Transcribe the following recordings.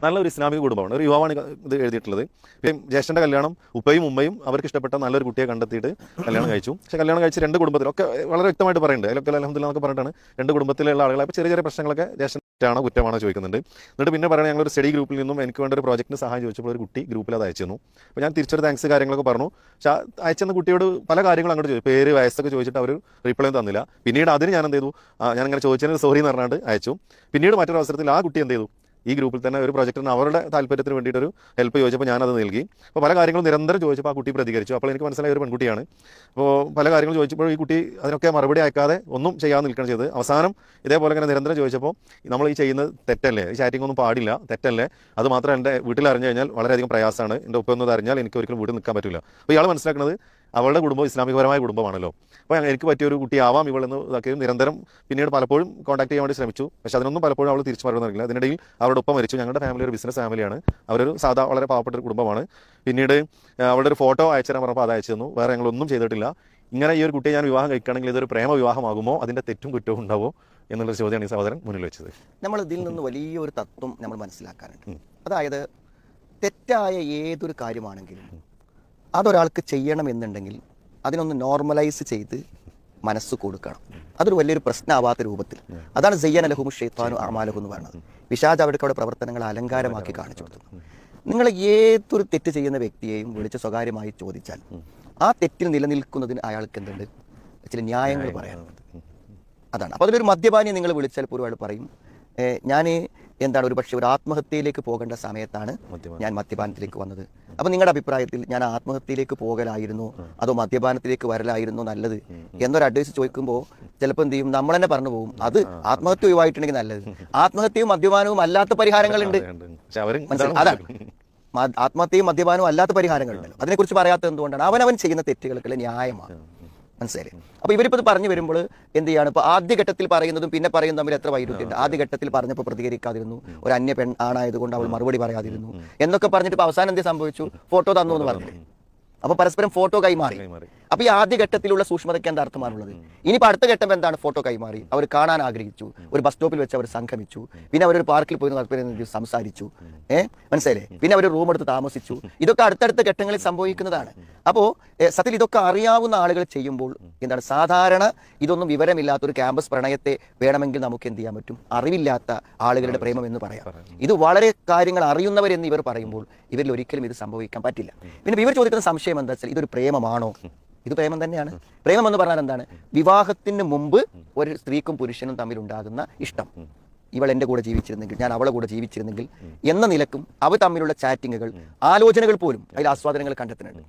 നല്ലൊരു ഇസ്ലാമിക കുടുംബമാണ്. ഒരു യുവാവാണ് ഇത് എഴുതിയിട്ടുള്ളത്. പിന്നെ ജ്യേഷ്ഠൻ്റെ കല്യാണം ഉപ്പയും ഉമ്മയും അവർക്ക് ഇഷ്ടപ്പെട്ട നല്ലൊരു കുട്ടിയെ കണ്ടെത്തിയിട്ട് കല്യാണം കഴിച്ചു. പക്ഷേ കല്യാണം കഴിച്ച് രണ്ട് കുടുംബത്തിലൊക്കെ വളരെ വ്യക്തമായിട്ട് പറയുന്നുണ്ട്. അതിലൊക്കെ അൽഹംദുലില്ലാഹ് എന്നൊക്കെ പറഞ്ഞിട്ടാണ് രണ്ട് കുടുംബത്തിലുള്ള ആളുകളെ അപ്പോൾ ചെറിയ ചെറിയ പ്രശ്നങ്ങളൊക്കെ ജ്യേഷ്ഠനാണോ കുറ്റമാണോ ചോദിക്കുന്നുണ്ട്. എന്നിട്ട് പിന്നെ പറയുന്നത് ഞങ്ങളൊരു സ്റ്റഡി ഗ്രൂപ്പിൽ നിന്നും എനിക്ക് വേണ്ട ഒരു പ്രോജക്റ്റിന് സഹായം ചോദിച്ചപ്പോൾ ഒരു കുട്ടി ഗ്രൂപ്പിൽ അത് അയച്ചു തന്നു. അപ്പോൾ ഞാൻ തിരിച്ചൊരു താങ്ക്സ് കാര്യങ്ങളൊക്കെ പറഞ്ഞു. പക്ഷേ അയച്ചെന്ന കുട്ടിയോട് പല കാര്യങ്ങളും അങ്ങോട്ട് ചോദിച്ചു, പേര് വയസ്സൊക്കെ ചോദിച്ചിട്ട് അവർ റിപ്ലൈ തന്നില്ല. പിന്നീട് അതിന് ഞാൻ എന്ത് ചെയ്തു, ഞാനിങ്ങനെ ചോദിച്ചതിന് സോറി എന്ന് പറഞ്ഞിട്ട് അയച്ചു. പിന്നീട് മറ്റൊരു അവസരത്തിൽ ആ കുട്ടി എന്ത് ചെയ്തു, ഈ ഗ്രൂപ്പിൽ തന്നെ ഒരു പ്രൊജക്റ്റിന് അവരുടെ താല്പര്യത്തിന് വേണ്ടിയിട്ടൊരു ഹെൽപ്പ് ചോദിച്ചപ്പോൾ ഞാനത് നൽകി. അപ്പോൾ പല കാര്യങ്ങളും നിരന്തരം ചോദിച്ചപ്പോൾ ആ കുട്ടി പ്രതികരിച്ചു. അപ്പോൾ എനിക്ക് മനസ്സിലായ ഒരു പെൺകുട്ടിയാണ്. അപ്പോൾ പല കാര്യങ്ങൾ ചോദിച്ചപ്പോൾ ഈ കുട്ടി അതിനൊക്കെ മറുപടി അയക്കാതെ ഒന്നും ചെയ്യാതെ നിൽക്കുകയാണ് ചെയ്തത്. അവസാനം ഇതേപോലെ ഇങ്ങനെ നിരന്തരം ചോദിച്ചപ്പോൾ നമ്മൾ ഈ ചെയ്യുന്നത് തെറ്റല്ലേ, ഈ ചാറ്റിംഗ് ഒന്നും പാടില്ല, തെറ്റല്ലേ, അത് മാത്രം എൻ്റെ വീട്ടിൽ അറിഞ്ഞു കഴിഞ്ഞാൽ വളരെയധികം പ്രയാസമാണ്, എൻ്റെ ഒപ്പം ഒന്നും അറിഞ്ഞാൽ എനിക്ക് ഒരിക്കലും വീട്ടിൽ നിൽക്കാൻ പറ്റില്ല. അപ്പോൾ ഇയാൾ മനസ്സിലാക്കുന്നത് അവളുടെ കുടുംബം ഇസ്ലാമികപരമായ കുടുംബമാണല്ലോ, അപ്പോൾ എനിക്ക് പറ്റിയൊരു കുട്ടിയാവാം ഇവളെന്ന് ഇതാക്കിയും നിരന്തരം പിന്നീട് പലപ്പോഴും കോൺടാക്ട് ചെയ്യാൻ വേണ്ടി ശ്രമിച്ചു. പക്ഷേ അതിനൊന്നും പലപ്പോഴും അവൾ തിരിച്ചു മറുപടി നൽകില്ല. അതിനിടയിൽ അവരുടെ ഒപ്പം മരിച്ചു. ഞങ്ങളുടെ ഫാമിലി ഒരു ബിസിനസ് ഫാമിലിയാണ്, അവരൊരു സാധാ വളരെ പാവപ്പെട്ട ഒരു കുടുംബമാണ്. പിന്നീട് അവളുടെ ഒരു ഫോട്ടോ അയച്ചു തരാൻ പറഞ്ഞപ്പോൾ അത് അയച്ചു തന്നു. വേറെ ഞങ്ങളൊന്നും ചെയ്തിട്ടില്ല. ഇങ്ങനെ ഈ ഒരു കുട്ടിയെ ഞാൻ വിവാഹം കഴിക്കുകയാണെങ്കിൽ ഇതൊരു പ്രേമ വിവാഹമാകുമോ, അതിൻ്റെ തെറ്റും കുറ്റവും ഉണ്ടാവോ എന്നുള്ളൊരു ചോദ്യമാണ് ഈ സഹോദരൻ മുന്നിൽ വെച്ചത്. നമ്മൾ ഇതിൽ നിന്ന് വലിയൊരു തത്വം നമ്മൾ മനസ്സിലാക്കാനുണ്ട്. അതായത് തെറ്റായ ഏതൊരു കാര്യമാണെങ്കിലും അതൊരാൾക്ക് ചെയ്യണമെന്നുണ്ടെങ്കിൽ അതിനൊന്ന് നോർമലൈസ് ചെയ്ത് മനസ്സ് കൊടുക്കണം. അതൊരു വലിയൊരു പ്രശ്നമാവാത്ത രൂപത്തിൽ. അതാണ് സയ്യന ലഹും ഷൈത്താനു അഅമാലഹും എന്ന് പറയുന്നത്. പിശാച് അവരുടെ പ്രവർത്തനങ്ങൾ അലങ്കാരമാക്കി കാണിച്ചു കൊടുത്തു. നിങ്ങൾ ഏതൊരു തെറ്റ് ചെയ്യുന്ന വ്യക്തിയെയും വിളിച്ച് സ്വകാര്യമായി ചോദിച്ചാൽ ആ തെറ്റിൽ നിലനിൽക്കുന്നതിന് അയാൾക്ക് എന്തുണ്ട്, ചില ന്യായങ്ങൾ പറയാനുണ്ട്. അതാണ്. അപ്പോൾ അതിലൊരു മദ്യപാനിയെ നിങ്ങൾ വിളിച്ചാൽ പൂർവ്വം അയാൾ പറയും, ഞാൻ എന്താണ് ഒരു പക്ഷേ ഒരു ആത്മഹത്യയിലേക്ക് പോകേണ്ട സമയത്താണ് ഞാൻ മദ്യപാനത്തിലേക്ക് വന്നത്. അപ്പോൾ നിങ്ങളുടെ അഭിപ്രായത്തിൽ ഞാൻ ആത്മഹത്യയിലേക്ക് പോകലായിരുന്നു അതോ മദ്യപാനത്തിലേക്ക് വരലായിരുന്നു നല്ലത് എന്നൊരു അഡ്വൈസ് ചോദിക്കുമ്പോൾ ചിലപ്പോൾ എന്ത് ചെയ്യും, നമ്മൾ തന്നെ പറഞ്ഞു പോകും, അത് ആത്മഹത്യ ഒഴിവായിട്ടുണ്ടെങ്കിൽ നല്ലത്. ആത്മഹത്യയും മദ്യപാനവും അല്ലാത്ത പരിഹാരങ്ങളുണ്ട്. അതാണ് ആത്മഹത്യയും മദ്യപാനവും അല്ലാത്ത പരിഹാരങ്ങളുണ്ടല്ലോ. അതിനെക്കുറിച്ച് പറയാത്തത് എന്തുകൊണ്ടാണ്? അവനവൻ ചെയ്യുന്ന തെറ്റുകൾക്കുള്ള ന്യായമാണ്. മനസ്സിലായി? അപ്പോൾ ഇവരിപ്പോൾ ഇത് പറഞ്ഞു വരുമ്പോൾ എന്ത് ചെയ്യാണ്, ഇപ്പോൾ ആദ്യഘട്ടത്തിൽ പറയുന്നതും പിന്നെ പറയുന്നതും തമ്മിൽ എത്ര വൈരുദ്ധ്യമുണ്ട്. ആദ്യഘട്ടത്തിൽ പറഞ്ഞപ്പോൾ പ്രതികരിക്കാതിരുന്നു, ഒരു അന്യ പെൺ ആണായതുകൊണ്ട് അവൾ മറുപടി പറയാതിരുന്നു എന്നൊക്കെ പറഞ്ഞിട്ട് ഇപ്പോൾ അവസാനം എന്ത് സംഭവിച്ചു, ഫോട്ടോ തന്നു എന്ന് പറഞ്ഞില്ലേ. അപ്പോൾ പരസ്പരം ഫോട്ടോ കൈമാറി. അപ്പോൾ ഈ ആദ്യഘട്ടത്തിലുള്ള സൂക്ഷ്മതയ്ക്ക് എന്താ അർത്ഥമാണുള്ളത്? ഇനിയിപ്പോൾ അടുത്ത ഘട്ടം എന്താണ്? ഫോട്ടോ കൈമാറി, അവർ കാണാൻ ആഗ്രഹിച്ചു, ഒരു ബസ് സ്റ്റോപ്പിൽ വെച്ച് അവർ സംഗമിച്ചു, പിന്നെ അവരൊരു പാർക്കിൽ പോയി സംസാരിച്ചു, മനസ്സിലായില്ലേ, പിന്നെ അവർ റൂം എടുത്ത് താമസിച്ചു. ഇതൊക്കെ അടുത്തടുത്ത ഘട്ടങ്ങളിൽ സംഭവിക്കുന്നതാണ്. അപ്പോൾ സത്യത്തിൽ ഇതൊക്കെ അറിയാവുന്ന ആളുകൾ ചെയ്യുമ്പോൾ എന്താണ്, സാധാരണ ഇതൊന്നും വിവരമില്ലാത്ത ഒരു ക്യാമ്പസ് പ്രണയത്തെ വേണമെങ്കിൽ നമുക്ക് എന്ത് ചെയ്യാൻ പറ്റും, അറിവില്ലാത്ത ആളുകളുടെ പ്രേമം എന്ന് പറയാം. ഇത് വളരെ കാര്യങ്ങൾ അറിയുന്നവരെന്ന് ഇവർ പറയുമ്പോൾ ഇവരിൽ ഒരിക്കലും ഇത് സംഭവിക്കാൻ പറ്റില്ല. പിന്നെ ഇവർ ചോദിക്കുന്ന സംശയം എന്താ വെച്ചാൽ, ഇതൊരു പ്രേമമാണോ? ഇത് പ്രേമം തന്നെയാണ്. പ്രേമം എന്ന് പറഞ്ഞാൽ എന്താണ്? വിവാഹത്തിന് മുമ്പ് ഒരു സ്ത്രീക്കും പുരുഷനും തമ്മിൽ ഉണ്ടാകുന്ന ഇഷ്ടം. ഇവൾ എൻ്റെ കൂടെ ജീവിച്ചിരുന്നെങ്കിൽ, ഞാൻ അവളെ കൂടെ ജീവിച്ചിരുന്നെങ്കിൽ എന്ന നിലക്കും അവർ തമ്മിലുള്ള ചാറ്റിങ്ങുകൾ, ആലോചനകൾ പോലും അതിൽ ആസ്വാദനങ്ങൾ കണ്ടെത്തുന്നുണ്ട്.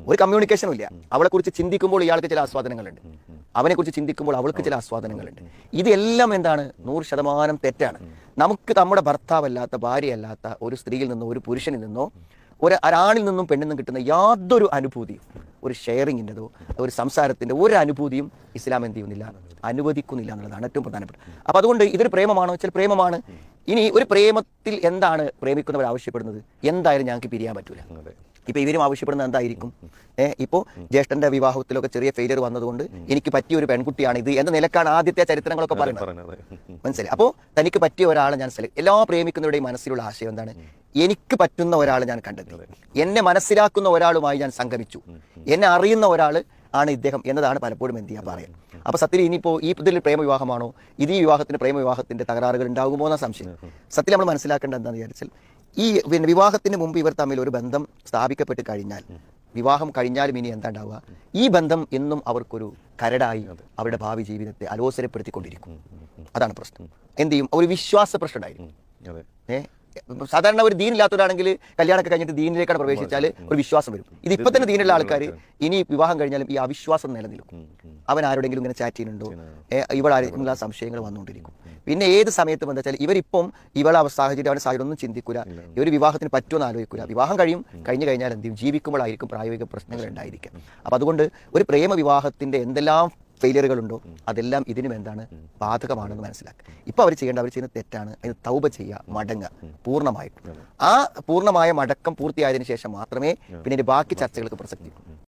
ഒരു കമ്മ്യൂണിക്കേഷനും ഇല്ല. അവളെക്കുറിച്ച് ചിന്തിക്കുമ്പോൾ ഇയാൾക്ക് ചില ആസ്വാദനങ്ങളുണ്ട്, അവനെക്കുറിച്ച് ചിന്തിക്കുമ്പോൾ അവൾക്ക് ചില ആസ്വാദനങ്ങളുണ്ട്. ഇതെല്ലാം എന്താണ്, 100% തെറ്റാണ്. നമുക്ക് നമ്മുടെ ഭർത്താവല്ലാത്ത, ഭാര്യയല്ലാത്ത ഒരു സ്ത്രീയിൽ നിന്നോ ഒരു പുരുഷനിൽ നിന്നോ ഒരാണിൽ നിന്നും പെണ്ണിൽ നിന്നും കിട്ടുന്ന യാതൊരു അനുഭൂതിയും, ഒരു ഷെയറിങ്ങിൻ്റെതോ ഒരു സംസാരത്തിൻ്റെ ഒരു അനുഭൂതിയും ഇസ്ലാം എന്ത് ചെയ്യുന്നില്ല, അനുവദിക്കുന്നില്ല എന്നുള്ളതാണ് ഏറ്റവും പ്രധാനപ്പെട്ട. അപ്പോൾ അതുകൊണ്ട് ഇതൊരു പ്രേമമാണോ വെച്ചാൽ പ്രേമമാണ്. ഇനി ഒരു പ്രേമത്തിൽ എന്താണ് പ്രേമിക്കുന്നവർ ആവശ്യപ്പെടുന്നത്? എന്തായാലും ഞങ്ങൾക്ക് പിരിയാൻ പറ്റൂല. ഇപ്പോൾ ഇവരും ആവശ്യപ്പെടുന്നത് എന്തായിരിക്കും? ഇപ്പോൾ ജ്യേഷ്ഠൻ്റെ വിവാഹത്തിലൊക്കെ ചെറിയ ഫെയിലിയർ വന്നതുകൊണ്ട് എനിക്ക് പറ്റിയ ഒരു പെൺകുട്ടിയാണ് ഇത് എന്ന നിലക്കാണ് ആദ്യത്തെ ചരിത്രങ്ങളൊക്കെ പറയുന്നത്. മനസ്സിലായി? അപ്പോൾ തനിക്ക് പറ്റിയ ഒരാളെ ഞാൻ എല്ലാ പ്രേമിക്കുന്നവരുടെയും മനസ്സിലുള്ള ആശയം എന്താണ്? എനിക്ക് പറ്റുന്ന ഒരാൾ ഞാൻ കണ്ടെത്തി, എന്നെ മനസ്സിലാക്കുന്ന ഒരാളുമായി ഞാൻ സംഗമിച്ചു, എന്നെ അറിയുന്ന ഒരാൾ ആണ് ഇദ്ദേഹം എന്നതാണ് പലപ്പോഴും എന്ത് ചെയ്യാൻ പറയാം. അപ്പോൾ സത്യത്തിൽ ഇനിയിപ്പോൾ ഈ ഇതിൽ പ്രേമവിവാഹമാണോ, ഇത് ഈ വിവാഹത്തിന് പ്രേമവിവാഹത്തിൻ്റെ തകരാറുകൾ ഉണ്ടാകുമോ എന്ന സംശയം. സത്യത്തിൽ നമ്മൾ മനസ്സിലാക്കേണ്ടത് എന്താണെന്ന് വിചാരിച്ചാൽ, ഈ വിവാഹത്തിന് മുമ്പ് ഇവർ തമ്മിൽ ഒരു ബന്ധം സ്ഥാപിക്കപ്പെട്ട് കഴിഞ്ഞാൽ, വിവാഹം കഴിഞ്ഞാലും ഇനി എന്താ ഉണ്ടാവുക, ഈ ബന്ധം എന്നും അവർക്കൊരു കരടായി അവരുടെ ഭാവി ജീവിതത്തെ അലോസരപ്പെടുത്തിക്കൊണ്ടിരിക്കും. അതാണ് പ്രശ്നം. എന്ത് ചെയ്യും, ഒരു വിശ്വാസ പ്രശ്നം ഉണ്ടായിരിക്കും. സാധാരണ ഒരു ദീനില്ലാത്തവരാണെങ്കിൽ കല്യാണമൊക്കെ കഴിഞ്ഞിട്ട് ദീനിലേക്കാണ് പ്രവേശിച്ചാൽ ഒരു വിശ്വാസം വരും. ഇതിപ്പോൾ തന്നെ ദീനുള്ള ആൾക്കാർ ഇനി വിവാഹം കഴിഞ്ഞാലും ഈ അവിശ്വാസം നിലനിൽക്കും. അവൻ ആരോടെങ്കിലും ഇങ്ങനെ ചാറ്റ് ചെയ്യുന്നുണ്ടോ, ഇവളാരെങ്കിലും ആ സംശയങ്ങൾ വന്നുകൊണ്ടിരിക്കും. പിന്നെ ഏത് സമയത്തും എന്താ വെച്ചാൽ ഇവരിപ്പം ഇവളെ സാഹചര്യം, അവരുടെ സാഹചര്യം ഒന്നും ചിന്തിക്കൂല, ഒരു വിവാഹത്തിന് പറ്റുമെന്ന് ആലോചിക്കൂല. വിവാഹം കഴിഞ്ഞു കഴിഞ്ഞാൽ എന്ത് ചെയ്യും, ജീവിക്കുമ്പോഴായിരിക്കും പ്രായോഗിക പ്രശ്നങ്ങൾ ഉണ്ടായിരിക്കുക. അപ്പം അതുകൊണ്ട് ഒരു പ്രേമ വിവാഹത്തിൻ്റെ എന്തെല്ലാം ഫെയിലിയറുകളുണ്ടോ അതെല്ലാം ഇതിനും എന്താണ്, ബാധകമാണെന്ന് മനസ്സിലാക്കുക. ഇപ്പോൾ അവർ ചെയ്യുന്ന തെറ്റാണ്. അതിന് തൗബ ചെയ്യുക, മടങ്ങുക പൂർണ്ണമായിട്ടും. ആ പൂർണ്ണമായ മടക്കം പൂർത്തിയായതിനു ശേഷം മാത്രമേ പിന്നെ ബാക്കി ചർച്ചകൾക്ക് പ്രസക്തി